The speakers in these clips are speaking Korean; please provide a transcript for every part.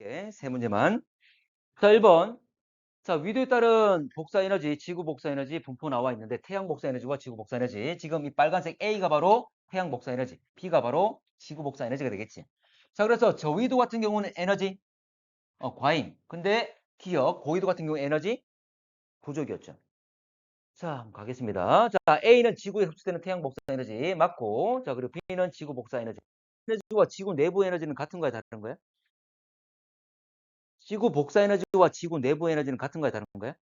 넘어갈게. 세 문제만. 자, 1번. 자, 위도에 따른 복사 에너지, 지구 복사 에너지 분포 나와 있는데 태양 복사 에너지와 지구 복사 에너지. 지금 이 빨간색 A가 바로 태양 복사 에너지, B가 바로 지구 복사 에너지가 되겠지. 자, 그래서 저위도 같은 경우는 에너지 과잉. 근데 기억, 고위도 같은 경우 에너지 부족이었죠. 자, 한번 가겠습니다. 자, A는 지구에 흡수되는 태양 복사 에너지 맞고, 자, 그리고 B는 지구 복사 에너지. 에너지와 지구 내부 에너지는 같은 거야, 다른 거야? 지구 복사 에너지와 지구 내부 에너지는 같은 거야, 다른 거야?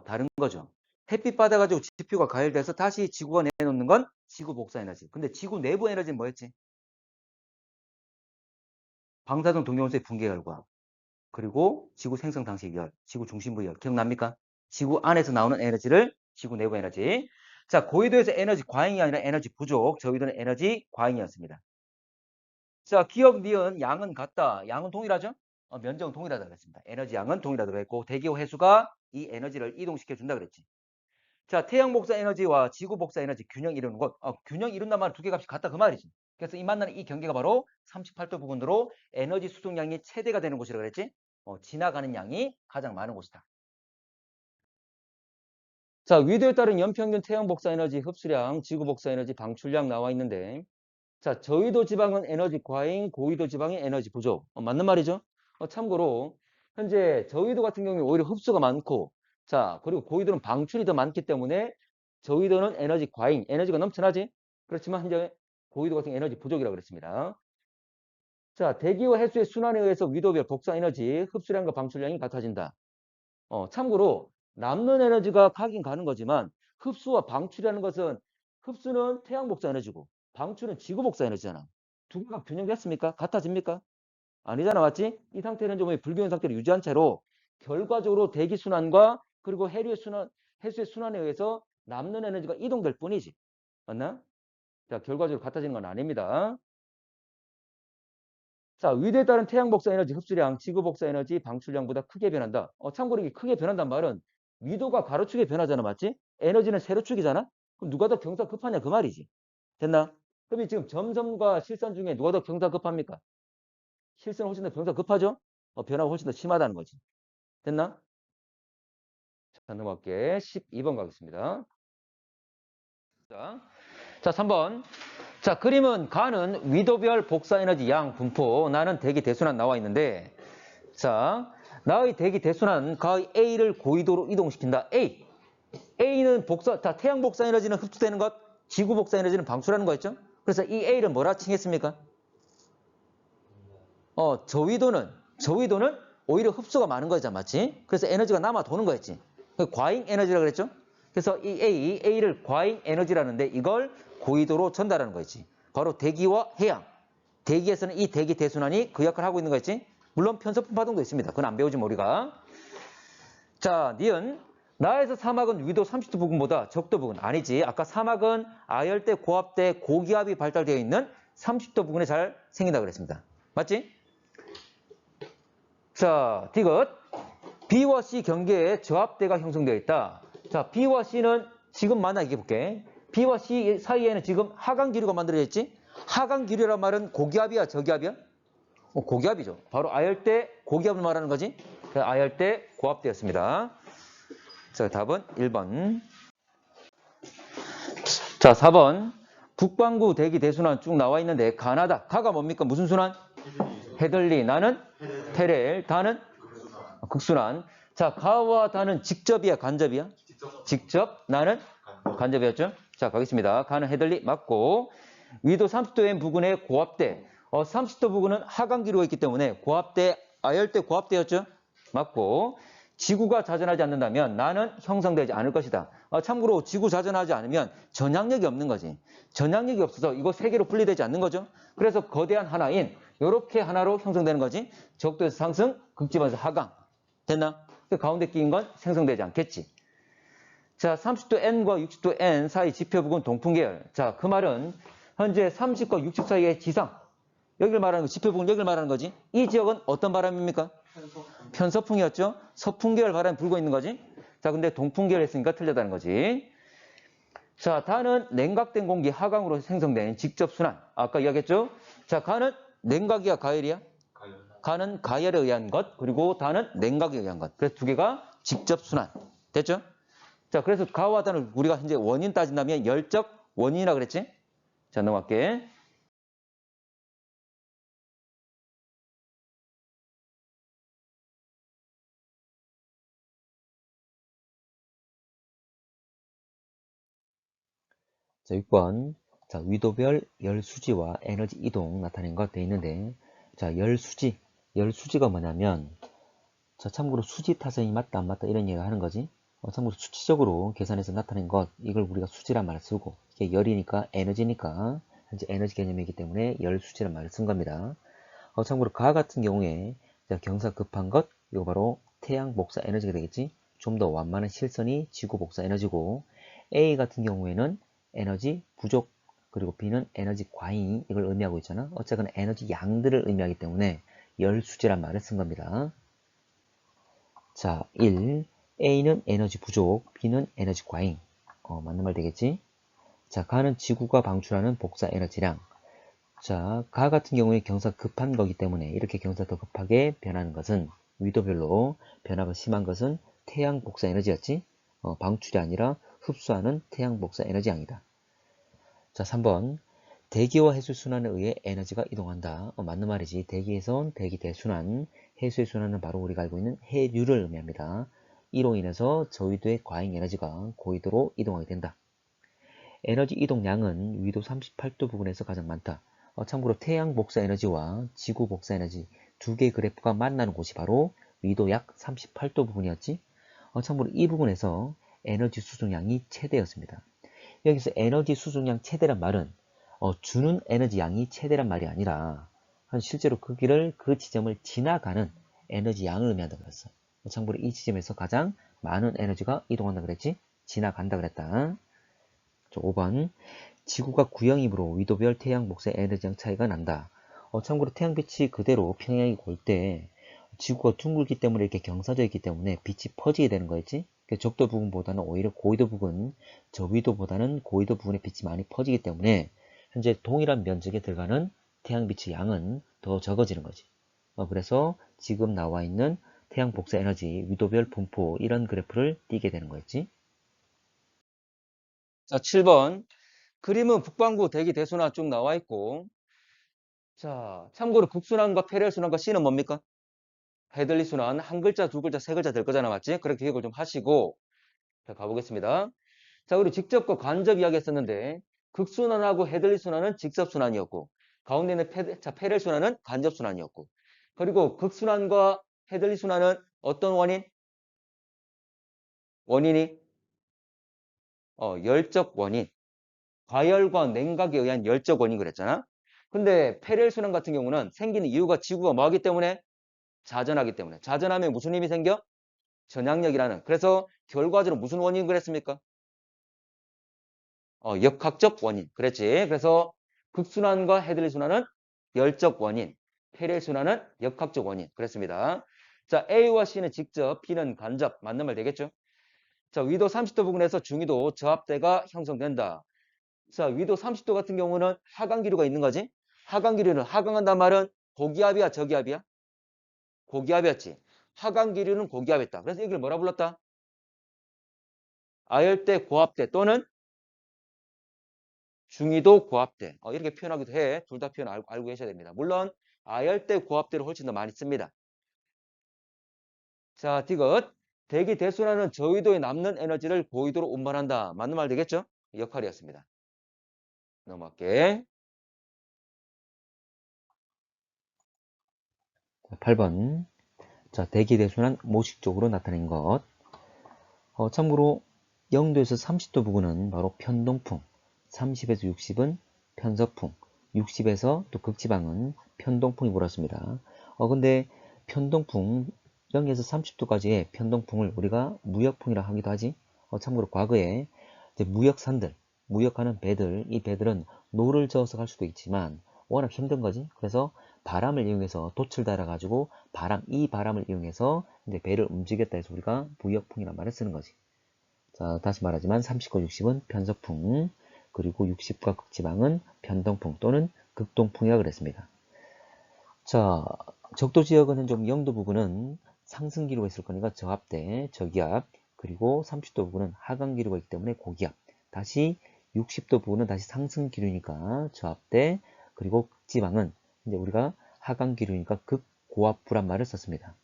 다른 거죠. 햇빛 받아가지고 지표가 가열돼서 다시 지구가 내놓는 건 지구 복사 에너지. 근데 지구 내부 에너지는 뭐였지? 방사성 동위원소의 붕괴 결과. 그리고 지구 생성 당시 열, 지구 중심부 열. 기억납니까? 지구 안에서 나오는 에너지를 지구 내부 에너지. 자, 고위도에서 에너지 과잉이 아니라 에너지 부족. 저위도는 에너지 과잉이었습니다. 자, 기억, 니은, 양은 같다. 양은 동일하죠? 면적은 동일하다고 했습니다. 에너지 양은 동일하다고 했고, 대기호 해수가 이 에너지를 이동시켜 준다 그랬지. 자, 태양 복사 에너지와 지구 복사 에너지 균형 이루는 것. 균형 이룬단 말은 두 개 값이 같다 그 말이지. 그래서 이 만나는 이 경계가 바로 38도 부근으로 에너지 수송량이 최대가 되는 곳이라고 그랬지. 지나가는 양이 가장 많은 곳이다. 자, 위도에 따른 연평균 태양 복사 에너지 흡수량, 지구 복사 에너지 방출량 나와 있는데, 자, 저위도 지방은 에너지 과잉, 고위도 지방이 에너지 부족. 맞는 말이죠? 참고로 현재 저위도 같은 경우에 오히려 흡수가 많고, 자, 그리고 고위도는 방출이 더 많기 때문에 저위도는 에너지 과잉, 에너지가 넘쳐나지? 그렇지만 현재 고위도 같은 경우 에너지 부족이라고 그랬습니다. 자, 대기와 해수의 순환에 의해서 위도별 복사 에너지, 흡수량과 방출량이 같아진다. 참고로 남는 에너지가 가긴 가는 거지만 흡수와 방출이라는 것은 흡수는 태양 복사 에너지고 방출은 지구 복사 에너지잖아. 두 개가 균형됐습니까? 같아집니까? 아니잖아, 맞지? 이 상태는 좀 불균형 상태를 유지한 채로 결과적으로 대기 순환과 그리고 해수의 순환에 의해서 남는 에너지가 이동될 뿐이지. 맞나? 자, 결과적으로 같아지는 건 아닙니다. 자, 위대에 따른 태양 복사 에너지 흡수량, 지구 복사 에너지 방출량보다 크게 변한다. 참고로 이게 크게 변한단 말은 위도가 가로축에 변하잖아, 맞지? 에너지는 세로축이잖아? 그럼 누가 더 경사 급하냐 그 말이지. 됐나? 그럼 지금 점선과 실선 중에 누가 더 경사 급합니까? 실선은 훨씬 더 경사 급하죠? 변화가 훨씬 더 심하다는 거지. 됐나? 자, 넘어갈게. 12번 가겠습니다. 자, 3번. 자, 그림은 가는 위도별 복사 에너지 양 분포, 나는 대기 대순환 나와 있는데, 자, 나의 대기 대순환 가의 A를 고위도로 이동시킨다. A는 복사, 자, 태양 복사 에너지는 흡수되는 것, 지구 복사 에너지는 방출하는 거였죠? 그래서 이 A를 뭐라 칭했습니까? 저위도는 오히려 흡수가 많은 거잖아, 맞지? 그래서 에너지가 남아 도는 거였지. 과잉 에너지라고 그랬죠? 그래서 이 A를 과잉 에너지라는데 이걸 고위도로 전달하는 거였지. 바로 대기와 해양. 대기에서는 이 대기 대순환이 그 역할을 하고 있는 거였지. 물론 편서풍 파동도 있습니다. 그건 안 배우지 우리가. 자, 니은. 나에서 사막은 위도 30도 부근보다 적도 부근. 아니지. 아까 사막은 아열대, 고압대, 고기압이 발달되어 있는 30도 부근에 잘 생긴다고 그랬습니다. 맞지? 자, 디귿. B와 C 경계에 저압대가 형성되어 있다. 자, B와 C는 지금 만나 얘기해볼게. B와 C 사이에는 지금 하강기류가 만들어져 있지? 하강기류란 말은 고기압이야, 저기압이야? 고기압이죠. 바로 아열대 고기압을 말하는 거지. 아열대 고압대였습니다. 자, 답은 1번. 자, 4번. 북반구 대기 대순환 쭉 나와 있는데 가나다. 가가 뭡니까? 무슨 순환? 헤들리. 나는 테렐. 다는 극순환. 자, 가와 다는 직접이야, 간접이야? 직접. 나는 간접이었죠? 자, 가겠습니다. 가는 헤들리 맞고, 위도 30도의 부근의 고압대. 30도 부근은 하강기류가 있기 때문에 고압대, 아열대 고압대였죠? 맞고, 지구가 자전하지 않는다면 나는 형성되지 않을 것이다. 참고로 지구 자전하지 않으면 전향력이 없는 거지. 전향력이 없어서 이거 세 개로 분리되지 않는 거죠. 그래서 거대한 하나인 이렇게 하나로 형성되는 거지. 적도에서 상승, 극지방에서 하강. 됐나? 그 가운데 끼인 건 생성되지 않겠지. 자, 30도 N과 60도 N 사이 지표 부근 동풍계열. 자, 그 말은 현재 30과 60 사이의 지상. 여기를 말하는 거, 지표 부근 여기를 말하는 거지. 이 지역은 어떤 바람입니까? 편서풍이었죠. 서풍계열 바람이 불고 있는 거지. 자, 근데 동풍계열 했으니까 틀렸다는 거지. 자, 다는 냉각된 공기 하강으로 생성된 직접 순환. 아까 이야기했죠? 자, 가는 냉각이야, 가열이야? 가는 가열에 의한 것, 그리고 다는 냉각에 의한 것. 그래서 두 개가 직접 순환. 됐죠? 자, 그래서 가와 다는 우리가 현재 원인 따진다면 열적 원인이라 그랬지? 자, 넘어갈게. 자, 6번. 자, 위도별 열수지와 에너지 이동 나타낸 것 돼 있는데, 자, 열수지가 뭐냐면, 자, 참고로 수지 타선이 맞다 안 맞다 이런 얘기를 하는 거지. 참고로 수치적으로 계산해서 나타낸 것, 이걸 우리가 수지란 말을 쓰고, 이게 열이니까 에너지니까 현재 에너지 개념이기 때문에 열수지란 말을 쓴 겁니다. 참고로 가 같은 경우에 자, 경사 급한 것, 이거 바로 태양 복사 에너지가 되겠지. 좀 더 완만한 실선이 지구 복사 에너지고, A 같은 경우에는 에너지 부족, 그리고 B는 에너지 과잉, 이걸 의미하고 있잖아. 어쨌거나 에너지 양들을 의미하기 때문에 열수지란 말을 쓴 겁니다. 자, 1. A는 에너지 부족, B는 에너지 과잉. 맞는 말 되겠지? 자, 가는 지구가 방출하는 복사 에너지량. 자, 가 같은 경우에 경사 급한 거기 때문에 이렇게 경사 더 급하게 변하는 것은 위도별로 변화가 심한 것은 태양 복사 에너지였지? 방출이 아니라 흡수하는 태양 복사 에너지 양이다. 자, 3번. 대기와 해수 순환에 의해 에너지가 이동한다. 맞는 말이지. 대기에선 대기 대순환, 해수의 순환은 바로 우리가 알고 있는 해류를 의미합니다. 이로 인해서 저위도의 과잉 에너지가 고위도로 이동하게 된다. 에너지 이동량은 위도 38도 부근에서 가장 많다. 참고로 태양 복사 에너지와 지구 복사 에너지 두 개의 그래프가 만나는 곳이 바로 위도 약 38도 부근이었지. 참고로 이 부분에서 에너지 수송량이 최대였습니다. 여기서 에너지 수송량 최대란 말은 주는 에너지 양이 최대란 말이 아니라 실제로 그 길을 그 지점을 지나가는 에너지 양을 의미한다 그랬어. 참고로 이 지점에서 가장 많은 에너지가 이동한다 그랬지? 지나간다 그랬다. 5번. 지구가 구형이므로 위도별 태양 복사 에너지량 차이가 난다. 참고로 태양빛이 그대로 평양이 골 때 지구가 둥글기 때문에 이렇게 경사져 있기 때문에 빛이 퍼지게 되는 거였지. 적도 부분보다는 오히려 고위도 부분, 저위도보다는 고위도 부분에 빛이 많이 퍼지기 때문에 현재 동일한 면적에 들어가는 태양빛의 양은 더 적어지는 거지. 그래서 지금 나와 있는 태양 복사 에너지, 위도별 분포 이런 그래프를 띄게 되는 거였지. 자, 7번. 그림은 북반구 대기 대순환 쭉 나와 있고, 자, 참고로 극순환과 패럴순환과 C는 뭡니까? 헤들리 순환, 한 글자, 두 글자, 세 글자 될 거잖아, 맞지? 그렇게 기억을 좀 하시고, 자, 가보겠습니다. 자, 우리 직접과 간접 이야기 했었는데, 극순환하고 헤들리 순환은 직접순환이었고, 가운데는 패럴 순환은 간접 순환이었고, 그리고 극순환과 헤들리 순환은 어떤 원인? 원인이? 열적 원인. 과열과 냉각에 의한 열적 원인 그랬잖아. 근데 페렐순환 같은 경우는 생기는 이유가 지구가 뭐하기 때문에? 자전하기 때문에. 자전하면 무슨 힘이 생겨? 전향력이라는. 그래서 결과적으로 무슨 원인 그랬습니까? 역학적 원인. 그랬지. 그래서 극순환과 헤들리 순환은 열적 원인, 페렐순환은 역학적 원인. 그랬습니다. 자, A와 C는 직접, B는 간접. 맞는 말 되겠죠? 자, 위도 30도 부근에서 중위도 저압대가 형성된다. 자, 위도 30도 같은 경우는 하강 기류가 있는 거지. 하강 기류는 하강한단 말은 고기압이야, 저기압이야? 고기압이었지. 하강 기류는 고기압이었다. 그래서 이걸 뭐라 불렀다? 아열대 고압대 또는 중위도 고압대. 이렇게 표현하기도 해. 둘 다 표현 알고 계셔야 됩니다. 물론 아열대 고압대를 훨씬 더 많이 씁니다. 자, 디귿. 대기 대순환은 저위도에 남는 에너지를 고위도로 운반한다. 맞는 말 되겠죠? 역할이었습니다. 넘어갈게. 8번. 자, 대기 대순환 모식적으로 나타낸 것. 참고로 0도에서 30도 부근은 바로 편동풍, 30에서 60은 편서풍, 60에서 또 극지방은 편동풍이 불었습니다. 근데 편동풍 0에서 30도까지의 편동풍을 우리가 무역풍이라 하기도 하지. 참고로 과거에 이제 무역산들, 무역하는 배들, 이 배들은 노를 저어서 갈 수도 있지만 워낙 힘든 거지. 그래서 바람을 이용해서 돛을 달아가지고 이 바람을 이용해서 이제 배를 움직였다 해서 우리가 무역풍이라는 말을 쓰는 거지. 자, 다시 말하지만 30과 60은 편서풍, 그리고 60과 극지방은 편동풍 또는 극동풍이라고 그랬습니다. 자, 적도 지역은 좀 0도 부근은 상승 기류가 있을 거니까 저압대, 저기압, 그리고 30도 부근은 하강 기류가 있기 때문에 고기압. 다시 60도 부근은 다시 상승 기류니까 저압대, 그리고 극지방은 이제 우리가 하강 기류니까 극고압부란 말을 썼습니다.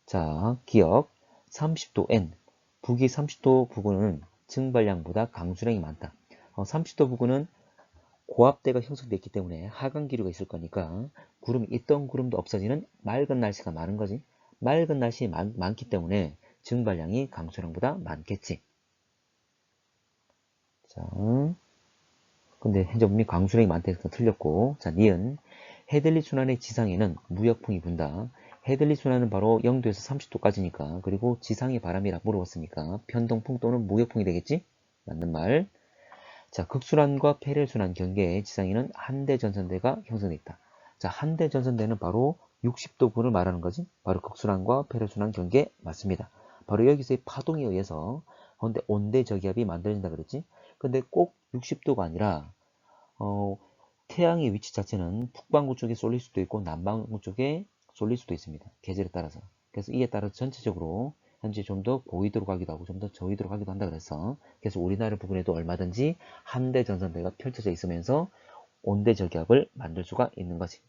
자, 기억 30도 N, 북위 30도 부근은 증발량보다 강수량이 많다. 30도 부근은 고압대가 형성되어 있기 때문에 하강 기류가 있을 거니까 구름이 있던 구름도 없어지는 맑은 날씨가 많은 거지. 맑은 날씨 많기 때문에 증발량이 강수량보다 많겠지. 자, 근데 현재 분명히 강수량이 많다해서 틀렸고, 자, 니은 헤들리 순환의 지상에는 무역풍이 분다. 헤들리 순환은 바로 0도에서 30도까지니까, 그리고 지상의 바람이라 물어봤으니까 편동풍 또는 무역풍이 되겠지? 맞는 말. 자, 극순환과 폐례순환 경계의 지상에는 한대 전선대가 형성되어 있다. 자, 한대 전선대는 바로 60도 분을 말하는 거지. 바로 극순환과 폐례순환 경계 맞습니다. 바로 여기서의 파동에 의해서 온대 저기압이 만들어진다 그랬지. 근데 꼭 60도가 아니라 태양의 위치 자체는 북반구 쪽에 쏠릴 수도 있고 남반구 쪽에 쏠릴 수도 있습니다. 계절에 따라서. 그래서 이에 따라 전체적으로 현재 좀 더 고위도로 가기도 하고 좀 더 저위도로 가기도 한다 그래서 우리나라 부근에도 얼마든지 한대 전선대가 펼쳐져 있으면서 온대 저기압을 만들 수가 있는 거지.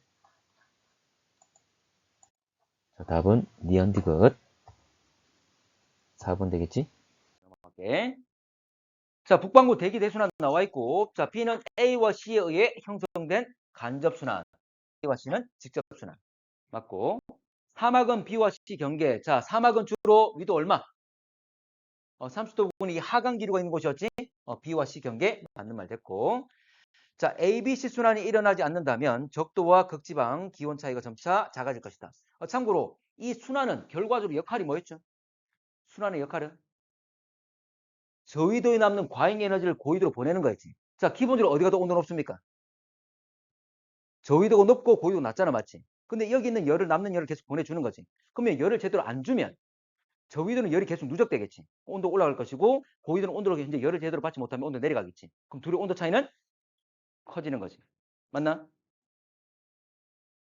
자, 답은 니언디귿 4번 되겠지? 오케이. 자, 북반구 대기 대순환 나와 있고, 자, B는 A와 C에 의해 형성된 간접순환, A와 C는 직접순환 맞고, 사막은 B와 C 경계. 자, 사막은 주로 위도 얼마? 30도 부분이 하강 기류가 있는 곳이었지? B와 C 경계 맞는 말 됐고. 자, A, B, C 순환이 일어나지 않는다면 적도와 극지방 기온 차이가 점차 작아질 것이다. 참고로 이 순환은 결과적으로 역할이 뭐였죠? 순환의 역할은 저위도에 남는 과잉 에너지를 고위도로 보내는 거였지. 자, 기본적으로 어디가 더 온도 높습니까? 저위도가 높고 고위도가 낮잖아, 맞지? 근데 여기 있는 열을 남는 열을 계속 보내주는 거지. 그러면 열을 제대로 안 주면 저위도는 열이 계속 누적되겠지. 온도 올라갈 것이고 고위도는 온도를 이제 열을 제대로 받지 못하면 온도 내려가겠지. 그럼 둘의 온도 차이는 커지는 거지. 맞나?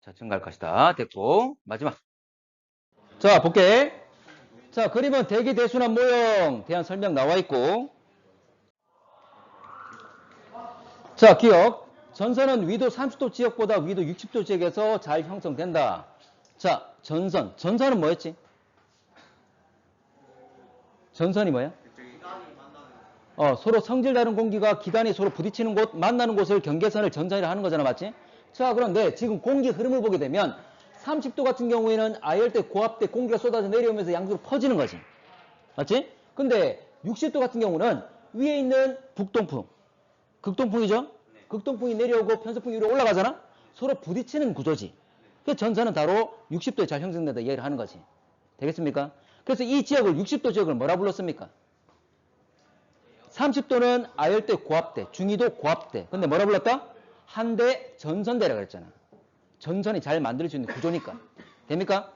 자, 증가할 것이다. 됐고 마지막. 자, 볼게. 자, 그림은 대기 대순환 모형 대한 설명 나와 있고, 자, 기억. 전선은 위도 30도 지역보다 위도 60도 지역에서 잘 형성된다. 자, 전선은 뭐였지? 전선이 뭐야? 서로 성질 다른 공기가 기관이 서로 부딪히는 곳, 만나는 곳을 경계선을 전선이라 하는 거잖아, 맞지? 자, 그런데 지금 공기 흐름을 보게 되면 30도 같은 경우에는 아열대, 고압대 공기가 쏟아져 내려오면서 양쪽으로 퍼지는 거지. 맞지? 근데 60도 같은 경우는 위에 있는 북동풍, 극동풍이죠? 극동풍이 내려오고 편서풍이 위로 올라가잖아? 서로 부딪히는 구조지. 그 전선은 바로 60도에 잘 형성된다 이해를 하는 거지. 되겠습니까? 그래서 이 지역을 60도 지역을 뭐라 불렀습니까? 30도는 아열대 고압대, 중위도 고압대. 근데 뭐라 불렀다? 한대 전선대라 그랬잖아. 전선이 잘 만들 수 있는 구조니까. 됩니까?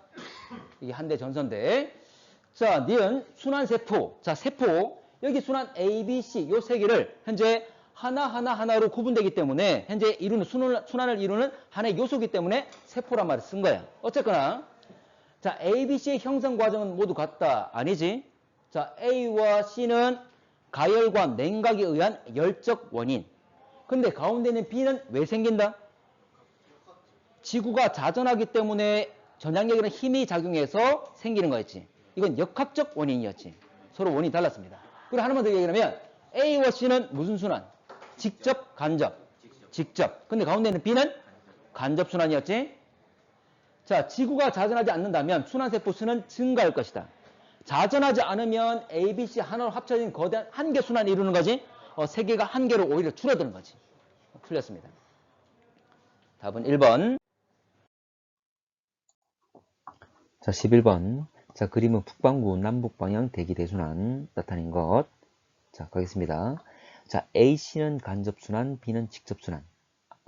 이게 한대 전선대. 자, 니은 순환세포. 자, 세포. 여기 순환 A, B, C 요 세 개를 현재 하나로 구분되기 때문에 현재 이루는 순환을 이루는 하나의 요소이기 때문에 세포란 말을 쓴 거야. 어쨌거나 자, A, B, C의 형성 과정은 모두 같다. 아니지? 자, A와 C는 가열과 냉각에 의한 열적 원인. 근데 가운데 있는 B는 왜 생긴다? 지구가 자전하기 때문에 전향력이라는 힘이 작용해서 생기는 거였지. 이건 역학적 원인이었지. 서로 원인이 달랐습니다. 그리고 하나만 더 얘기하면 A와 C는 무슨 순환? 직접, 간접. 직접. 근데 가운데 있는 B는 간접 순환이었지. 자, 지구가 자전하지 않는다면 순환세포 수는 증가할 것이다. 자전하지 않으면 A, B, C 하나로 합쳐진 거대한 한개 순환이 이루는 거지. 세 개가 한 개로 오히려 줄어드는 거지. 틀렸습니다. 답은 1번. 자, 11번. 자, 그림은 북반구 남북 방향 대기 대순환 나타낸 것. 자, 가겠습니다. 자, AC는 간접순환, B는 직접순환.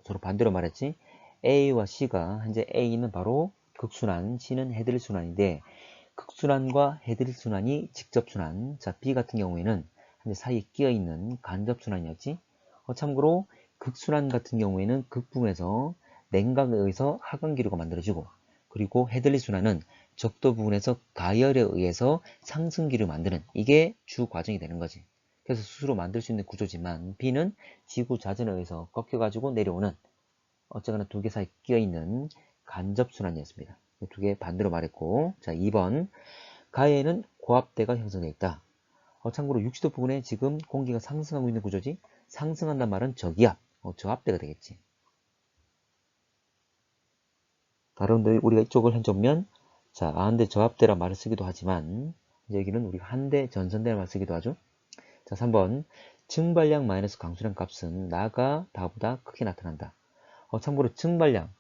서로 반대로 말했지. A와 C가 현재 A는 바로 극순환, C는 헤드릴 순환인데 극순환과 헤드릴 순환이 직접순환. 자, B 같은 경우에는 현재 사이에 끼어있는 간접순환이었지. 참고로 극순환 같은 경우에는 극부분에서 냉각에 의해서 하강기류가 만들어지고, 그리고 헤들리 순환은 적도 부분에서 가열에 의해서 상승기류 만드는, 이게 주 과정이 되는 거지. 그래서 스스로 만들 수 있는 구조지만 B는 지구 자전에 의해서 꺾여가지고 내려오는, 어쨌거나 두 개 사이 끼어있는 간접순환이었습니다. 두 개 반대로 말했고, 자 2번 가해에는 고압대가 형성되어 있다. 참고로 60도 부근에 지금 공기가 상승하고 있는 구조지, 상승한단 말은 저기압, 저압대가 되겠지. 다른 우리가 이쪽을 해주면, 자 한대 저압대란 말을 쓰기도 하지만 여기는 우리가 한대 전선대란 말을 쓰기도 하죠. 자 3번 증발량 마이너스 강수량 값은 나가 다보다 크게 나타난다. 참고로 증발량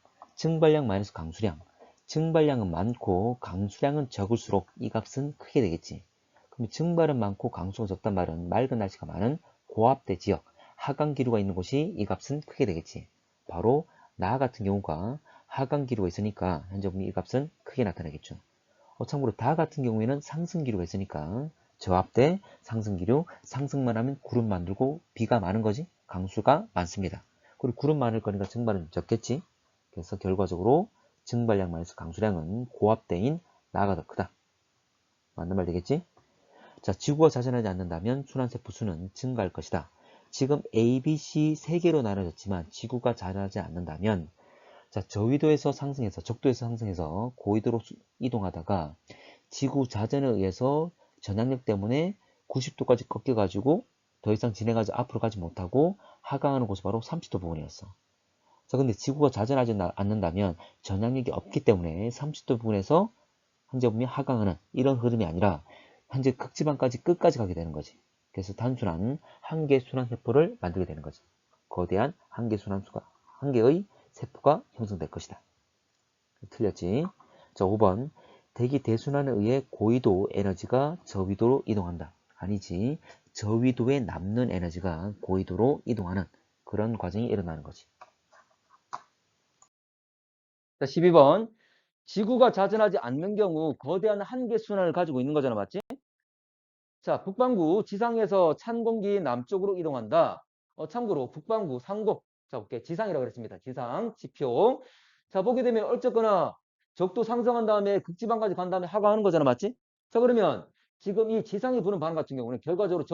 마이너스 강수량, 증발량은 많고 강수량은 적을수록 이 값은 크게 되겠지. 그럼 증발은 많고 강수가 적단 말은 맑은 날씨가 많은 고압대 지역, 하강기류가 있는 곳이 이 값은 크게 되겠지. 바로 나 같은 경우가 하강기류가 있으니까 현재 보면 이 값은 크게 나타나겠죠. 참고로 다 같은 경우에는 상승기류가 있으니까 저압대, 상승기류, 상승만 하면 구름 만들고 비가 많은 거지, 강수가 많습니다. 그리고 구름 많을 거니까 증발은 적겠지. 그래서 결과적으로 증발량 마이너스 강수량은 고압대인 나가 더 크다. 맞는 말 되겠지? 자, 지구가 자전하지 않는다면 순환세포 수는 증가할 것이다. 지금 A, B, C 세 개로 나눠졌지만 지구가 자전하지 않는다면, 자, 저위도에서 상승해서 적도에서 상승해서 고위도로 이동하다가 지구 자전에 의해서 전향력 때문에 90도까지 꺾여가지고 더 이상 진행하지 앞으로 가지 못하고 하강하는 곳이 바로 30도 부근이었어. 자, 근데 지구가 자전하지 않는다면 전향력이 없기 때문에 30도 부근에서 현재 보면 하강하는 이런 흐름이 아니라 현재 극지방까지 끝까지 가게 되는 거지. 그래서 단순한 한 개의 순환세포를 만들게 되는 거지. 거대한 한 개의 순환수가, 한 개의 세포가 형성될 것이다. 틀렸지? 자, 5번. 대기 대순환에 의해 고위도 에너지가 저위도로 이동한다. 아니지. 저위도에 남는 에너지가 고위도로 이동하는 그런 과정이 일어나는 거지. 자, 12번. 지구가 자전하지 않는 경우 거대한 한계 순환을 가지고 있는 거잖아. 맞지? 자, 북반구 지상에서 찬 공기 남쪽으로 이동한다. 참고로 북반구 상공. 자, 볼게. 지상이라고 그랬습니다. 지상, 지표. 자, 보게 되면 어쨌거나 적도 상승한 다음에 극지방까지 간 다음에 하강하는 거잖아. 맞지? 자, 그러면 지금 이 지상이 부는 바람 같은 경우는 결과적으로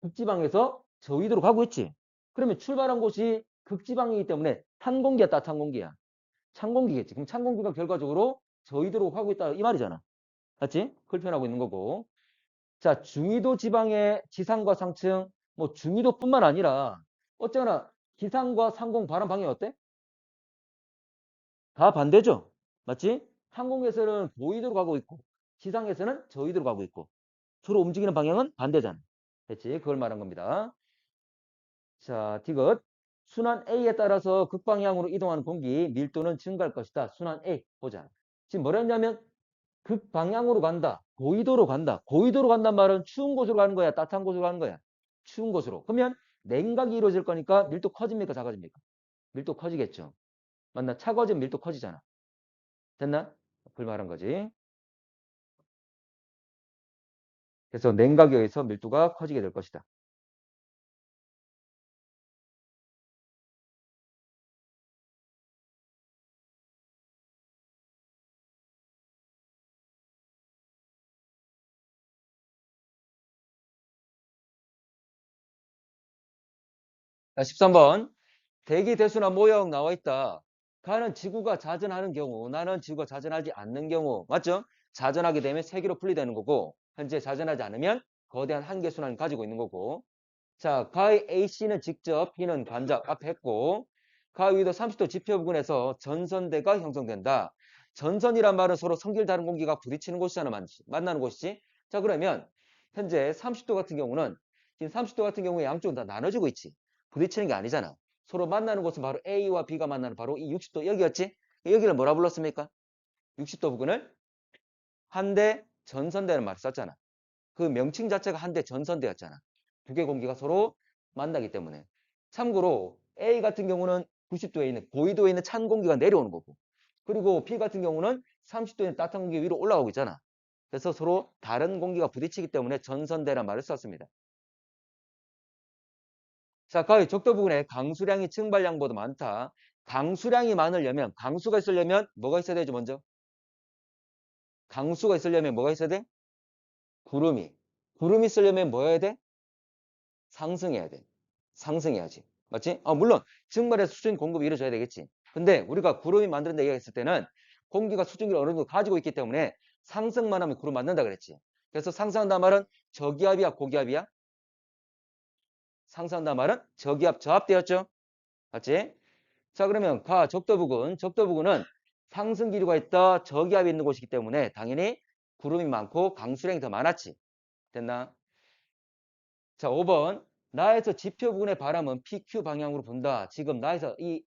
극지방에서 저위도로 가고 있지. 그러면 출발한 곳이 극지방이기 때문에 찬 공기야, 찬 공기야. 찬 공기겠지. 그럼 찬 공기가 결과적으로 저위도로 가고 있다. 이 말이잖아. 맞지? 그걸 표현하고 있는 거고. 자, 중위도 지방의 지상과 상층, 뭐 중위도뿐만 아니라 어쩌나 기상과 상공 바람 방향이 어때? 다 반대죠? 맞지? 상공에서는 고위도로 가고 있고 지상에서는 저위도로 가고 있고 서로 움직이는 방향은 반대잖아. 됐지? 그걸 말한 겁니다. 자, 디귿. 순환 A에 따라서 극방향으로 이동하는 공기 밀도는 증가할 것이다. 순환 A 보자. 지금 뭐라 했냐면 극방향으로 간다. 고위도로 간다. 고위도로 간단 말은 추운 곳으로 가는 거야? 따뜻한 곳으로 가는 거야? 추운 곳으로. 그러면 냉각이 이루어질 거니까 밀도 커집니까? 작아집니까? 밀도 커지겠죠. 맞나? 차가워지면 밀도 커지잖아. 됐나? 그걸 말한 거지. 그래서 냉각에 의해서 밀도가 커지게 될 것이다. 자, 13번. 대기 대수나 모형 나와 있다. 가는 지구가 자전하는 경우, 나는 지구가 자전하지 않는 경우. 맞죠? 자전하게 되면 세기로 분리되는 거고, 현재 자전하지 않으면 거대한 한계 순환을 가지고 있는 거고. 자, 가의 AC는 직접, B는 관작 앞에 했고, 가 위도 30도 지표 부근에서 전선대가 형성된다. 전선이란 말은 서로 성질 다른 공기가 부딪히는 곳이잖아, 만나는 곳이지. 자, 그러면 현재 30도 같은 경우는 지금 30도 같은 경우에 양쪽은 다 나눠지고 있지. 부딪히는 게 아니잖아. 서로 만나는 곳은 바로 A와 B가 만나는 바로 이 60도 여기였지. 여기를 뭐라 불렀습니까? 60도 부근을 한대 전선대는 말을 썼잖아. 그 명칭 자체가 한대 전선대였잖아. 두 개 공기가 서로 만나기 때문에. 참고로 A 같은 경우는 90도에 있는 고위도에 있는 찬 공기가 내려오는 거고, 그리고 B 같은 경우는 30도에 있는 따뜻한 공기 위로 올라가고 있잖아. 그래서 서로 다른 공기가 부딪히기 때문에 전선대란 말을 썼습니다. 자, 가의 적도 부근에 강수량이 증발량보다 많다. 강수량이 많으려면, 강수가 있으려면 뭐가 있어야 되죠, 먼저? 강수가 있으려면 뭐가 있어야 돼? 구름이. 구름이 있으려면 뭐 해야 돼? 상승해야 돼. 상승해야지. 맞지? 물론 증발해서 수증기 공급이 이루어져야 되겠지. 근데 우리가 구름이 만드는다 얘기했을 때는 공기가 수증기를 어느 정도 가지고 있기 때문에 상승만 하면 구름 만든다 그랬지. 그래서 상승한다 말은 저기압이야, 고기압이야? 상승한다 말은 저기압, 저압되었죠? 맞지? 자, 그러면 적도 부근. 적도 부근은 상승 기류가 있다, 저기압이 있는 곳이기 때문에 당연히 구름이 많고 강수량이 더 많았지. 됐나? 자, 5번. 나에서 지표 부근의 바람은 PQ 방향으로 분다. 지금 나에서 이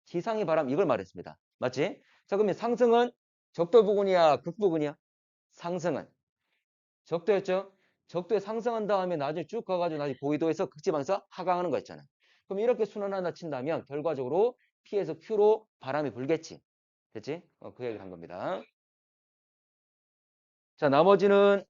지상의 바람 이걸 말했습니다. 맞지? 자, 그러면 상승은 적도 부근이야, 극 부근이야? 상승은 적도였죠? 적도에 상승한 다음에 나중에 쭉 가가지고 나중에 고緯도에서 극지방에서 하강하는 거 있잖아. 그럼 이렇게 순환한다 친다면 결과적으로 P에서 Q로 바람이 불겠지. 됐지? 그 얘기를 한 겁니다. 자, 나머지는